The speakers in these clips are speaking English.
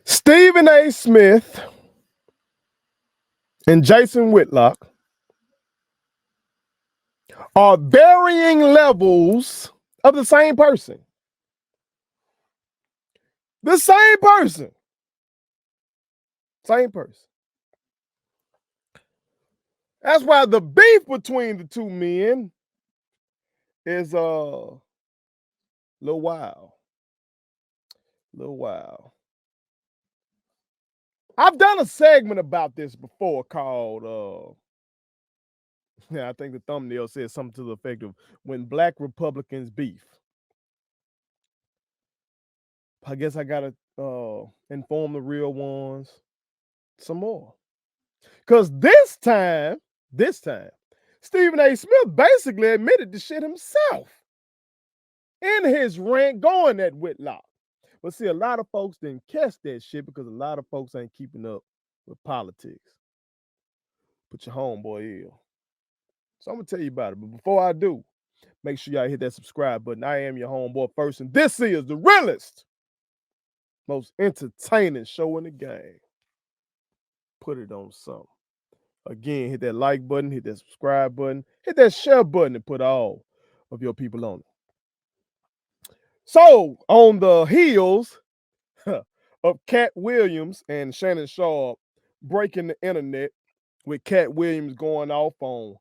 Stephen A. Smith and Jason Whitlock are varying levels of the same person. The same person. Same person. That's why the beef between the two men is a little wild. Little wild. I've done a segment about this before called I think the thumbnail says something to the effect of when Black Republicans beef. I guess I gotta inform the real ones some more. Because this time, Stephen A. Smith basically admitted the shit himself in his rant going at Whitlock. But see, a lot of folks didn't catch that shit because a lot of folks ain't keeping up with politics. Put your homeboy ill. So I'm gonna tell you about it. But before I do, make sure y'all hit that subscribe button. I am your homeboy first, and this is the realest, most entertaining show in the game. Put it on something. Again, hit that like button, hit that subscribe button, hit that share button, and put all of your people on it. So, on the heels of Cat Williams and Shannon Sharp breaking the internet with Cat Williams going off on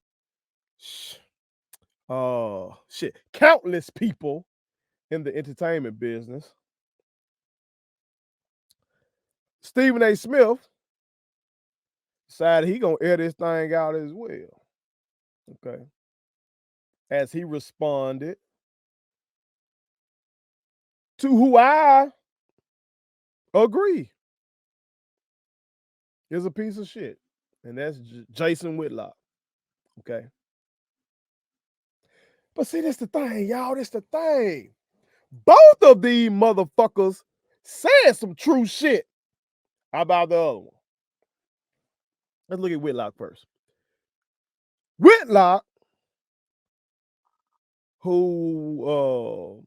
countless people in the entertainment business, Stephen A. Smith decided he gonna air this thing out as well. Okay. As he responded to who I agree is a piece of shit. And that's Jason Whitlock. Okay. But see, that's the thing, y'all. That's the thing. Both of these motherfuckers said some true shit about the other one. Let's look at Whitlock first. Whitlock, who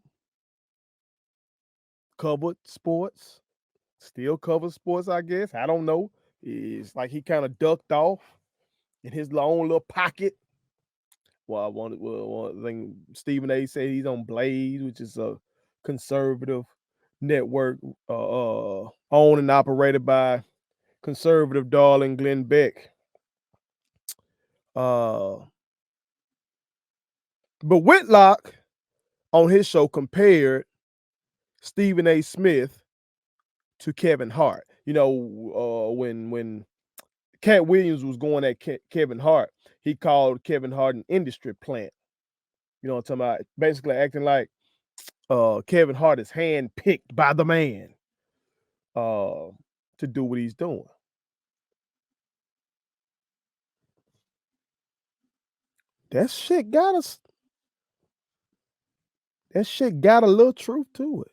covered sports, still covers sports, I guess. I don't know. It's like he kind of ducked off in his own little pocket. Well, one thing Stephen A. said he's on Blaze, which is a conservative network owned and operated by conservative darling Glenn Beck. But Whitlock on his show compared Stephen A. Smith to Kevin Hart. You know, when Cat Williams was going at Kevin Hart, he called Kevin Hart an industry plant. You know what I'm talking about? Basically acting like Kevin Hart is handpicked by the man to do what he's doing. That shit got a little truth to it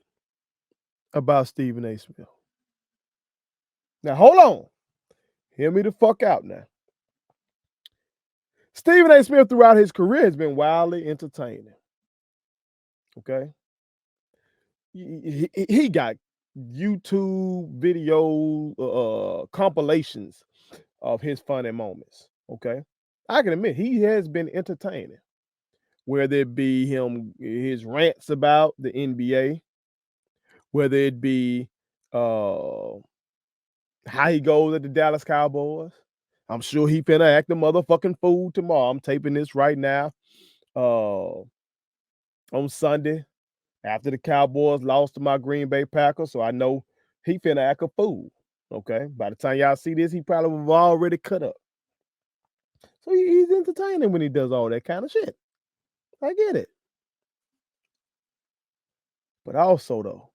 about Stephen A. Smith. Now, hold on. Hear me the fuck out now. Stephen A. Smith throughout his career has been wildly entertaining. Okay? He got YouTube video compilations of his funny moments. Okay? I can admit he has been entertaining. Whether it be his rants about the NBA, whether it be how he goes at the Dallas Cowboys. I'm sure he finna act a motherfucking fool tomorrow. I'm taping this right now on Sunday after the Cowboys lost to my Green Bay Packers. So I know he finna act a fool. Okay. By the time y'all see this, he probably will have already cut up. So he's entertaining when he does all that kind of shit. I get it. But also, though,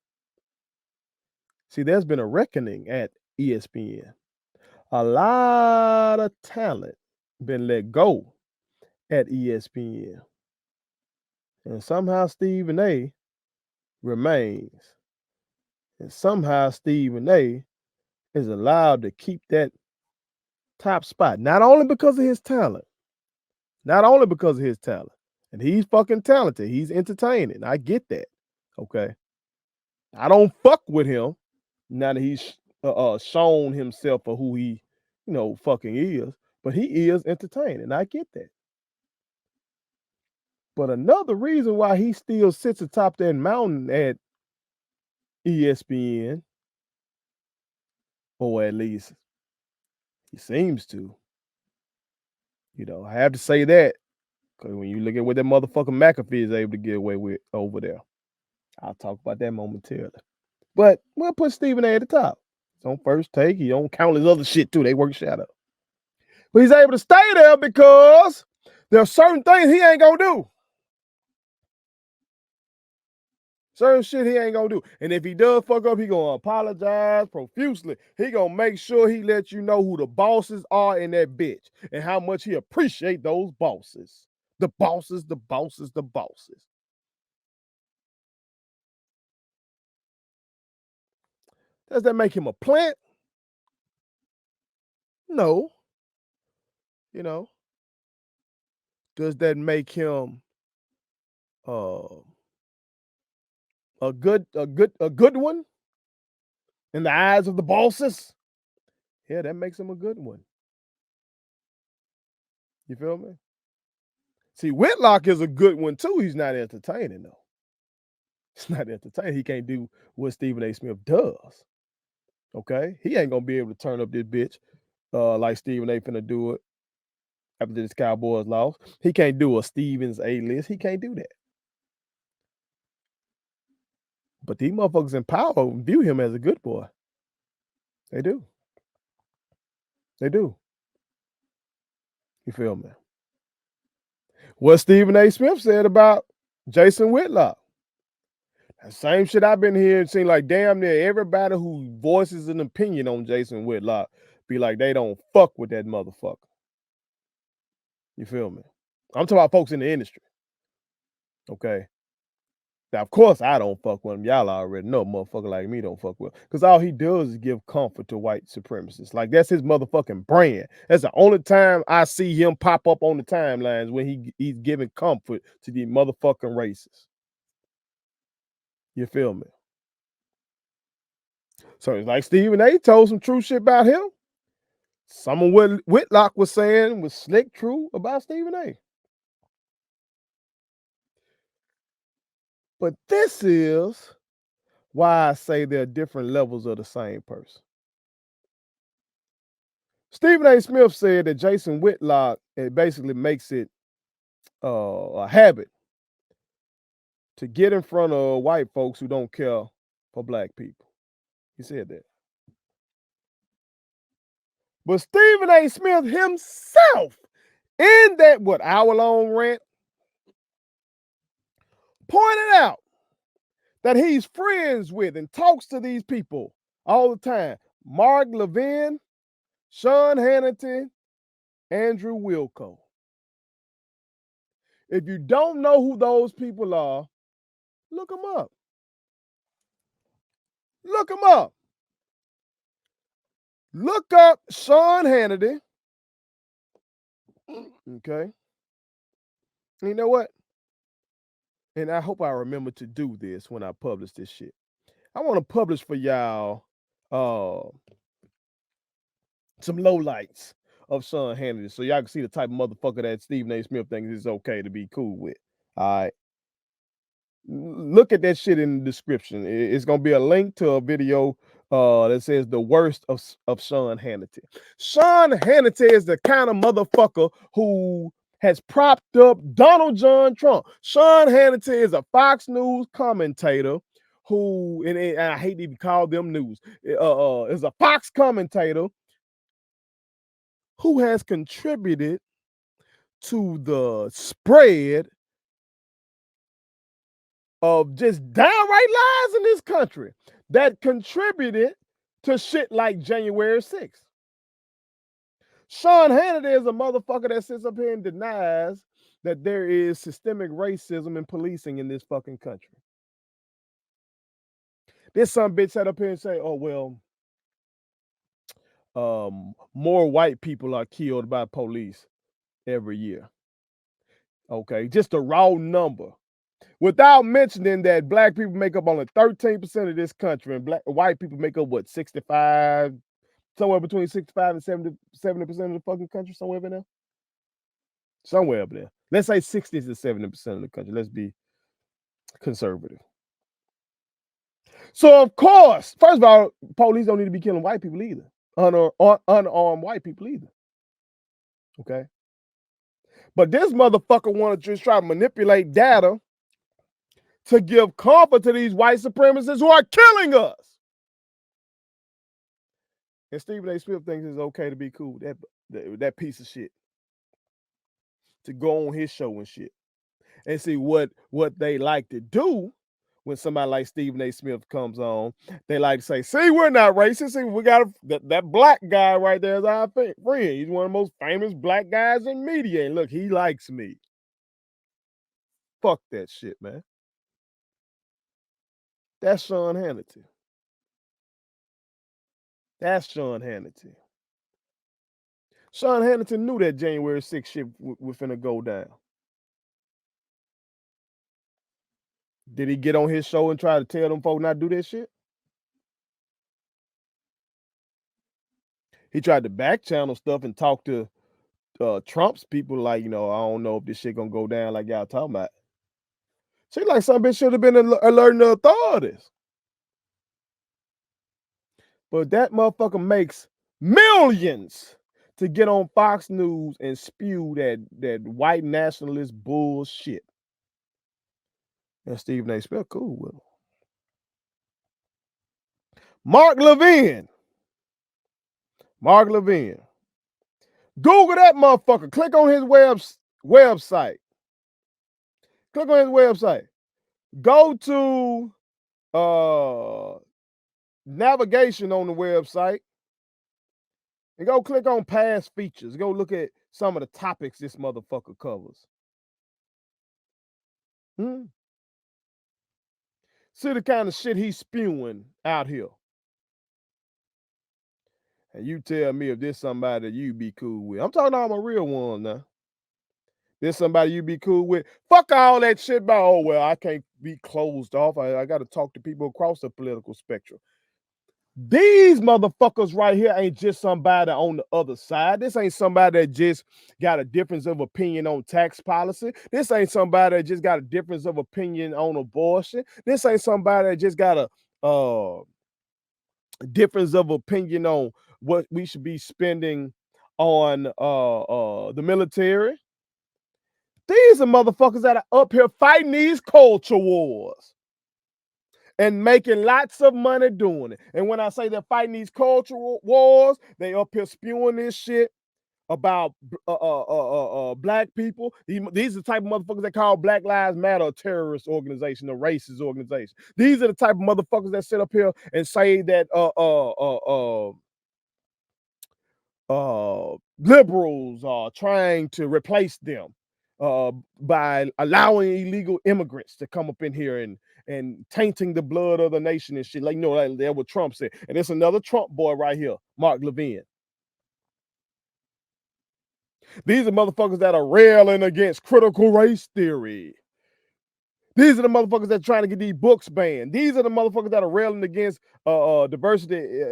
see, there's been a reckoning at ESPN. A lot of talent been let go at ESPN. And somehow Stephen A remains. And somehow Stephen A is allowed to keep that top spot. Not only because of his talent. And he's fucking talented. He's entertaining. I get that. Okay. I don't fuck with him now that he's shown himself for who he, fucking is. But he is entertaining. I get that. But another reason why he still sits atop that mountain at ESPN, or at least he seems to, I have to say that, because when you look at what that motherfucker McAfee is able to get away with over there, I'll talk about that momentarily. But we'll put Stephen A at the top. He's on First Take. He on countless other shit too. They work shadow. But he's able to stay there because there are certain things he ain't gonna do. Certain shit he ain't gonna do. And if he does fuck up, he gonna apologize profusely. He gonna make sure he lets you know who the bosses are in that bitch and how much he appreciate those bosses. The bosses, the bosses, the bosses. Does that make him a plant? No. Does that make him a good one in the eyes of the bosses? Yeah, that makes him a good one. You feel me? See, Whitlock is a good one too. He's not entertaining though. It's not entertaining. He can't do what Stephen A. Smith does. Okay, he ain't gonna be able to turn up this bitch like Stephen A. finna do it after this Cowboys loss. He can't do a Stevens A-list. He can't do that. But these motherfuckers in power view him as a good boy. They do. They do. You feel me? What Stephen A. Smith said about Jason Whitlock. The same shit I've been hearing. Seem like damn near everybody who voices an opinion on Jason Whitlock be like they don't fuck with that motherfucker. You feel me? I'm talking about folks in the industry. Okay. Now, of course, I don't fuck with him. Y'all already know, motherfucker like me don't fuck with him. Because all he does is give comfort to white supremacists. Like, that's his motherfucking brand. That's the only time I see him pop up on the timelines when he's giving comfort to the motherfucking racists. You feel me? So it's like Stephen A. told some true shit about him. Some of what Whitlock was saying was slick true about Stephen A. But this is why I say there are different levels of the same person. Stephen A. Smith said that Jason Whitlock, it basically makes it a habit to get in front of white folks who don't care for black people. He said that. But Stephen A. Smith himself, in that hour-long rant, pointed out that he's friends with and talks to these people all the time. Mark Levin, Sean Hannity, Andrew Wilco. If you don't know who those people are, look them up. Look them up. Look up Sean Hannity. Okay. You know what? And I hope I remember to do this when I publish this shit. I want to publish for y'all some lowlights of Sean Hannity so y'all can see the type of motherfucker that Stephen A. Smith thinks is okay to be cool with. All right. Look at that shit in the description. It's gonna be a link to a video that says the worst of Sean Hannity. Sean Hannity is the kind of motherfucker who has propped up Donald John Trump. Sean Hannity is a Fox News commentator who, and I hate to even call them news, is a Fox commentator who has contributed to the spread of just downright lies in this country that contributed to shit like January 6th. Sean Hannity is a motherfucker that sits up here and denies that there is systemic racism in policing in this fucking country. This some bitch sat up here and say, oh, well, more white people are killed by police every year. Okay, just a raw number. Without mentioning that black people make up only 13% of this country, and white people make up what, 65, somewhere between 65 and 70% of the fucking country, somewhere up in there. Somewhere up there. Let's say 60 to 70% of the country. Let's be conservative. So of course, first of all, police don't need to be killing white people either. Unarmed white people either. Okay. But this motherfucker want to just try to manipulate data to give comfort to these white supremacists who are killing us. And Stephen A. Smith thinks it's okay to be cool with that piece of shit. To go on his show and shit. And see what they like to do when somebody like Stephen A. Smith comes on. They like to say, see, we're not racist. See, we got that black guy right there is our friend. He's one of the most famous black guys in media. And look, he likes me. Fuck that shit, man. That's Sean Hannity. That's Sean Hannity. Sean Hannity knew that January 6th shit was finna go down. Did he get on his show and try to tell them folks not to do that shit? He tried to back channel stuff and talk to Trump's people like, I don't know if this shit gonna go down like y'all talking about. Seems like some bitch should have been alerting the authorities. But that motherfucker makes millions to get on Fox News and spew that white nationalist bullshit. And Stephen A. Smith cool with him. Mark Levin. Google that motherfucker. Click on his website. Click on his website. Go to navigation on the website and go click on past features. Go look at some of the topics this motherfucker covers. See the kind of shit he's spewing out here. And you tell me if this somebody that you be cool with. I'm talking about my real one now. This somebody you be cool with. Fuck all that shit about, oh, well, I can't be closed off. I got to talk to people across the political spectrum. These motherfuckers right here ain't just somebody on the other side. This ain't somebody that just got a difference of opinion on tax policy. This ain't somebody that just got a difference of opinion on abortion. This ain't somebody that just got a difference of opinion on what we should be spending on the military. These are motherfuckers that are up here fighting these culture wars and making lots of money doing it. And when I say they're fighting these cultural wars, they up here spewing this shit about black people. These are the type of motherfuckers that call Black Lives Matter a terrorist organization, a racist organization. These are the type of motherfuckers that sit up here and say that liberals are trying to replace them by allowing illegal immigrants to come up in here and tainting the blood of the nation and shit. Like, like that's what Trump said. And it's another Trump boy right here, Mark Levin. These are motherfuckers that are railing against critical race theory. These are the motherfuckers that are trying to get these books banned. These are the motherfuckers that are railing against diversity,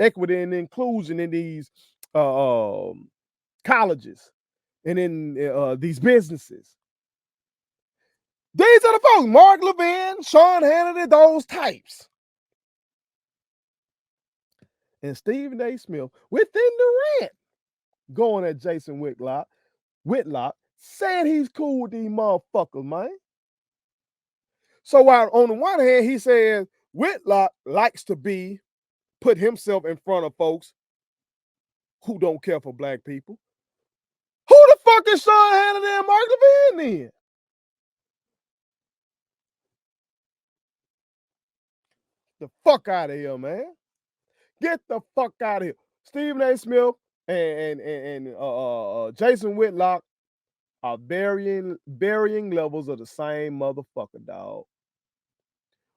equity, and inclusion in these colleges and in these businesses. These are the folks, Mark Levin, Sean Hannity, those types. And Stephen A. Smith, within the rant, going at Jason Whitlock, saying he's cool with these motherfuckers, man. So while on the one hand, he says Whitlock likes to put himself in front of folks who don't care for black people. Who the fuck is Sean Hannity and Mark Levin then? The fuck out of here, man. Get the fuck out of here. Stephen A. Smith and Jason Whitlock are varying levels of the same motherfucker, dog.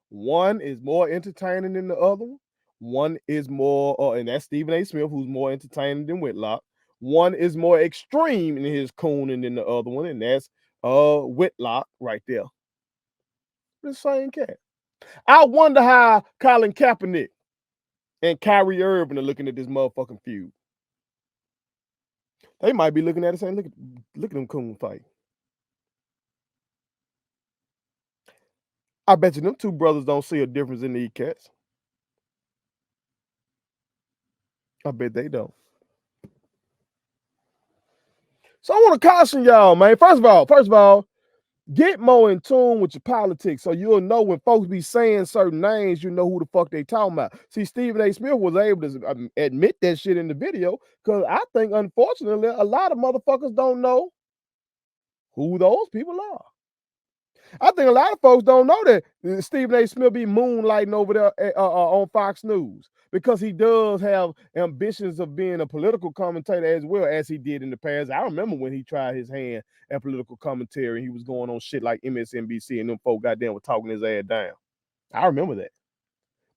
One is more entertaining than the other one. One is more, and that's Stephen A. Smith, who's more entertaining than Whitlock. One is more extreme in his cooning than the other one, and that's Whitlock right there. The same cat. I wonder how Colin Kaepernick and Kyrie Irving are looking at this motherfucking feud. They might be looking at it saying, look at them coon fight. I bet you them two brothers don't see a difference in these cats. I bet they don't. So I want to caution y'all, man. First of all, get more in tune with your politics so you'll know when folks be saying certain names, you know who the fuck they talking about. See, Stephen A. Smith was able to admit that shit in the video because I think, unfortunately, a lot of motherfuckers don't know who those people are. I think a lot of folks don't know that Stephen A. Smith be moonlighting over there on Fox News because he does have ambitions of being a political commentator as well as he did in the past. I remember when he tried his hand at political commentary, he was going on shit like MSNBC and them folk goddamn were talking his ass down. I remember that.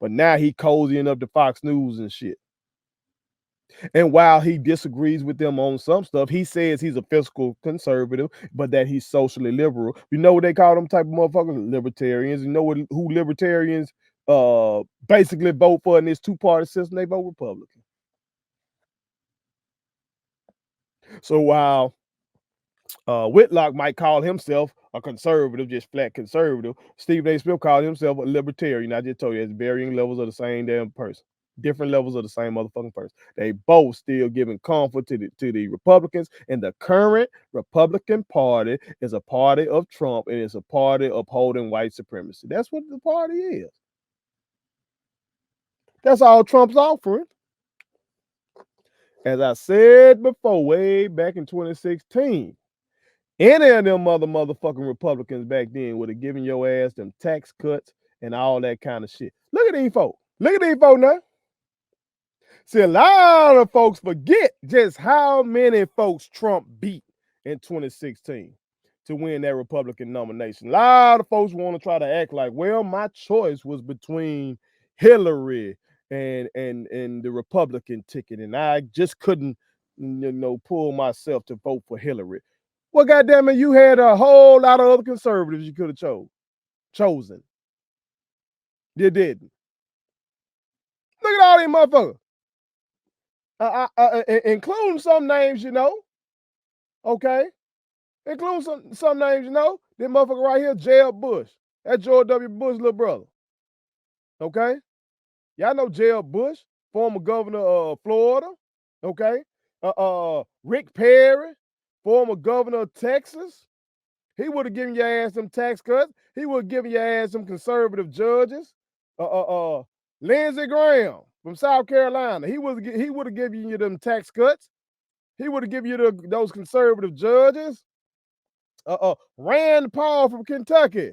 But now he cozying up to Fox News and shit. And while he disagrees with them on some stuff, he says he's a fiscal conservative, but that he's socially liberal. You know what they call them type of motherfuckers? Libertarians. You know who libertarians basically vote for in this two-party system? They vote Republican. So while Whitlock might call himself a conservative, just flat conservative, Stephen A. Smith called himself a libertarian. I just told you, it's varying levels of the same damn person. Different levels of the same motherfucking person. They both still giving comfort to the Republicans, and the current Republican Party is a party of Trump, and it's a party upholding white supremacy. That's what the party is. That's all Trump's offering. As I said before, way back in 2016, any of them motherfucking Republicans back then would have given your ass them tax cuts and all that kind of shit. Look at these folks. Look at these folks now. See, a lot of folks forget just how many folks Trump beat in 2016 to win that Republican nomination. A lot of folks want to try to act like, well, my choice was between Hillary and the Republican ticket, and I just couldn't, pull myself to vote for Hillary. Well, goddamn it, you had a whole lot of other conservatives you could have chosen. You didn't. Look at all these motherfuckers. Including some names, okay? Including some names, This motherfucker right here, Jeb Bush. That's George W. Bush's little brother. Okay? Y'all know Jeb Bush, former governor of Florida. Okay? Rick Perry, former governor of Texas. He would have given your ass some tax cuts. He would have given your ass some conservative judges. Lindsey Graham from South Carolina. He would have given you them tax cuts. He would have given you those conservative judges. Rand Paul from Kentucky.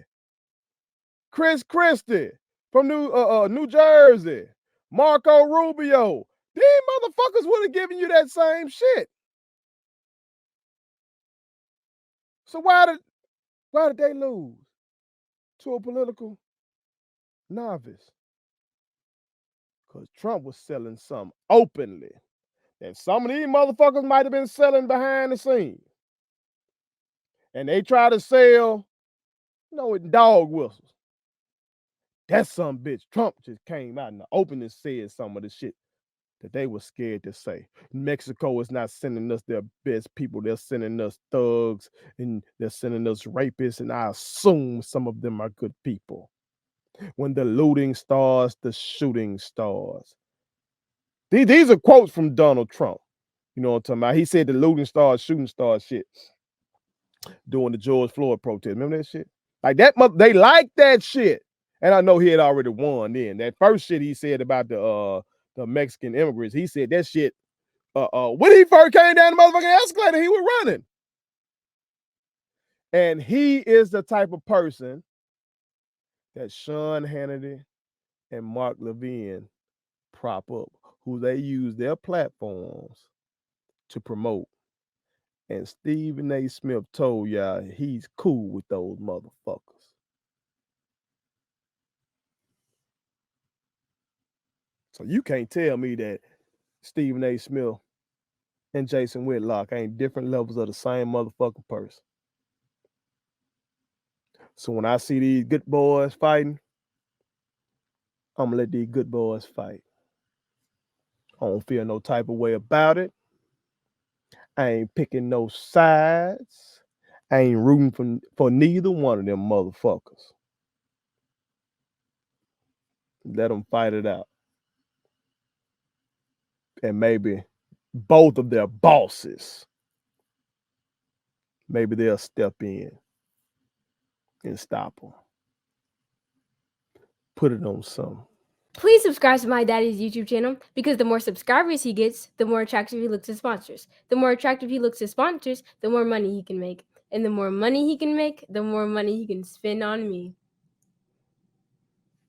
Chris Christie from New Jersey. Marco Rubio. These motherfuckers would have given you that same shit. So why did they lose to a political novice? Because Trump was selling something openly that some of these motherfuckers might have been selling behind the scenes. And they try to sell, with dog whistles. That's some bitch. Trump just came out in the open and said some of the shit that they were scared to say. Mexico is not sending us their best people. They're sending us thugs and they're sending us rapists, and I assume some of them are good people. When the looting starts, the shooting starts. These are quotes from Donald Trump. You know what I'm talking about? He said the looting stars, shooting stars shit during the George Floyd protest. Remember that shit? Like that, they like that shit. And I know he had already won then. That first shit he said about the Mexican immigrants, he said that shit. When he first came down the motherfucking escalator, he was running. And he is the type of person that Sean Hannity and Mark Levin prop up, who they use their platforms to promote. And Stephen A. Smith told y'all he's cool with those motherfuckers. So you can't tell me that Stephen A. Smith and Jason Whitlock ain't different levels of the same motherfucking person. So when I see these good boys fighting, I'm gonna let these good boys fight. I don't feel no type of way about it. I ain't picking no sides. I ain't rooting for neither one of them motherfuckers. Let them fight it out. And maybe both of their bosses, maybe they'll step in and stop them. Put it on something. Please subscribe to my daddy's YouTube channel because the more subscribers he gets, the more attractive he looks to sponsors. The more attractive he looks to sponsors, the more money he can make. And the more money he can make, the more money he can spend on me.